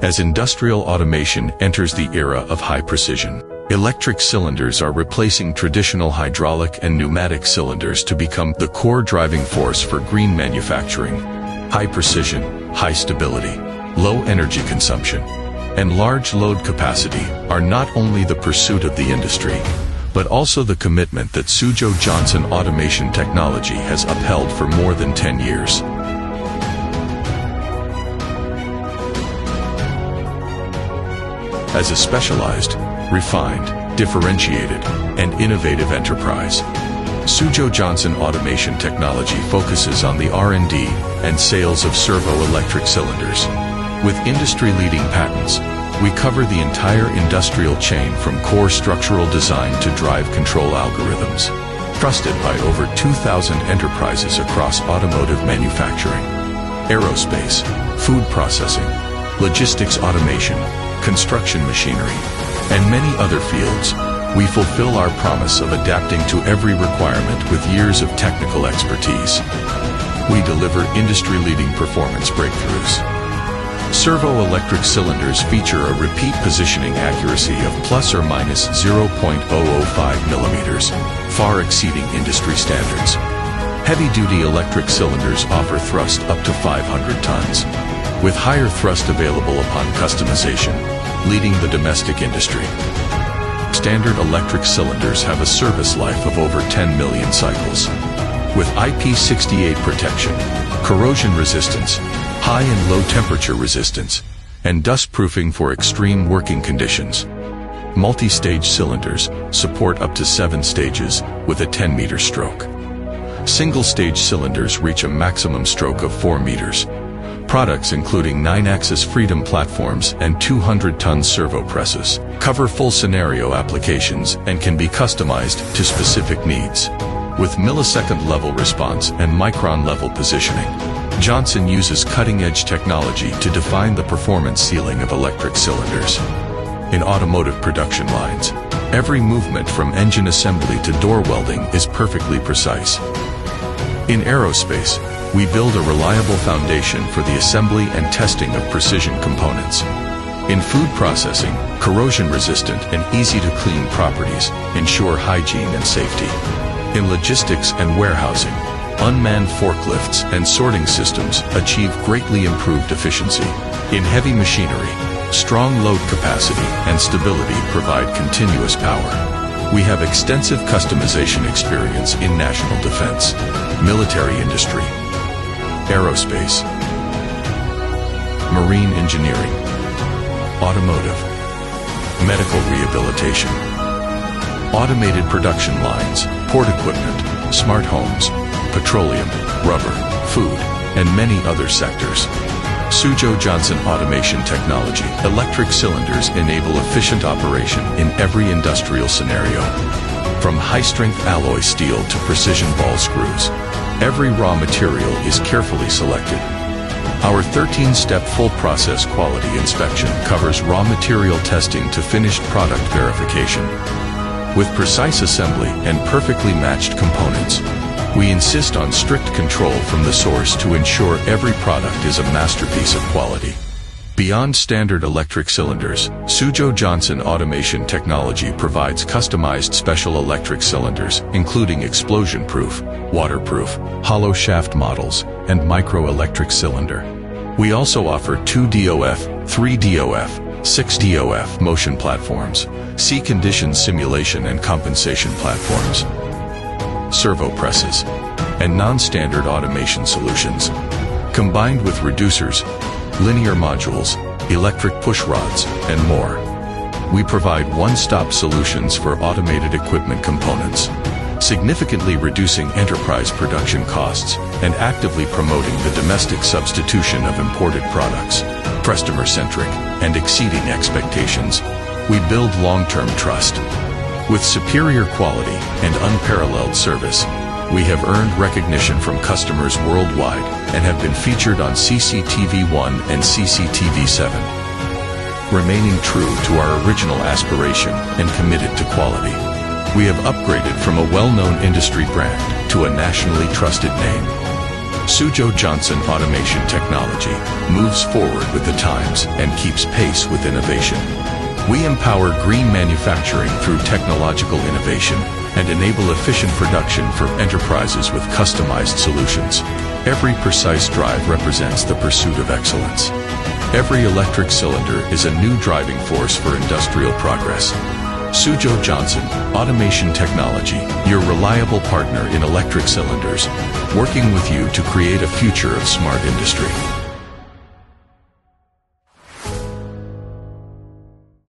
As industrial automation enters the era of high precision, electric cylinders are replacing traditional hydraulic and pneumatic cylinders to become the core driving force for green manufacturing. High precision, high stability, low energy consumption, and large load capacity are not only the pursuit of the industry, but also the commitment that Suzhou Johnson Automation Technology has upheld for more than 10 years. As a specialized, refined, differentiated, and innovative enterprise, Suzhou Johnson Automation Technology focuses on the R&D and sales of servo electric cylinders. With industry-leading patents, we cover the entire industrial chain from core structural design to drive control algorithms. Trusted by over 2,000 enterprises across automotive manufacturing, aerospace, food processing, logistics automation, construction machinery, and many other fields, we fulfill our promise of adapting to every requirement with years of technical expertise. We deliver industry-leading performance breakthroughs. Servo electric cylinders feature a repeat positioning accuracy of plus or minus 0.005 millimeters, far exceeding industry standards. Heavy-duty electric cylinders offer thrust up to 500 tons, with higher thrust available upon customization, leading the domestic industry. Standard electric cylinders have a service life of over 10 million cycles. With IP68 protection, corrosion resistance, high and low temperature resistance, and dust proofing for extreme working conditions. Multi-stage cylinders support up to 7 stages with a 10-meter stroke. Single-stage cylinders reach a maximum stroke of 4 meters. Products including 9-axis Freedom platforms and 200-ton servo presses cover full scenario applications and can be customized to specific needs. With millisecond-level response and micron-level positioning, Johnson uses cutting-edge technology to define the performance ceiling of electric cylinders. In automotive production lines, every movement from engine assembly to door welding is perfectly precise. In aerospace, we build a reliable foundation for the assembly and testing of precision components. In food processing, corrosion-resistant and easy-to-clean properties ensure hygiene and safety. In logistics and warehousing, unmanned forklifts and sorting systems achieve greatly improved efficiency. In heavy machinery, strong load capacity and stability provide continuous power. We have extensive customization experience in national defense, military industry, aerospace, marine engineering, automotive, medical rehabilitation, automated production lines, port equipment, smart homes, petroleum, rubber, food, and many other sectors. Suzhou Johnson Automation Technology electric cylinders enable efficient operation in every industrial scenario. From high-strength alloy steel to precision ball screws, every raw material is carefully selected. Our 13-step full-process quality inspection covers raw material testing to finished product verification. With precise assembly and perfectly matched components, we insist on strict control from the source to ensure every product is a masterpiece of quality. Beyond standard electric cylinders, Suzhou Johnson Automation Technology provides customized special electric cylinders, including explosion-proof, waterproof, hollow shaft models, and micro-electric cylinder. We also offer 2DOF, 3DOF, 6DOF motion platforms, C-condition simulation and compensation platforms, servo presses, and non-standard automation solutions. Combined with reducers, linear modules, electric push rods, and more, we provide one-stop solutions for automated equipment components, significantly reducing enterprise production costs and actively promoting the domestic substitution of imported products. Customer-centric and exceeding expectations, we build long-term trust. With superior quality and unparalleled service, we have earned recognition from customers worldwide and have been featured on CCTV1 and CCTV7. Remaining true to our original aspiration and committed to quality, we have upgraded from a well-known industry brand to a nationally trusted name. Suzhou Johnson Automation Technology moves forward with the times and keeps pace with innovation. We empower green manufacturing through technological innovation and enable efficient production for enterprises with customized solutions. Every precise drive represents the pursuit of excellence. Every electric cylinder is a new driving force for industrial progress. Suzhou Johnson Automation Technology, your reliable partner in electric cylinders, working with you to create a future of smart industry.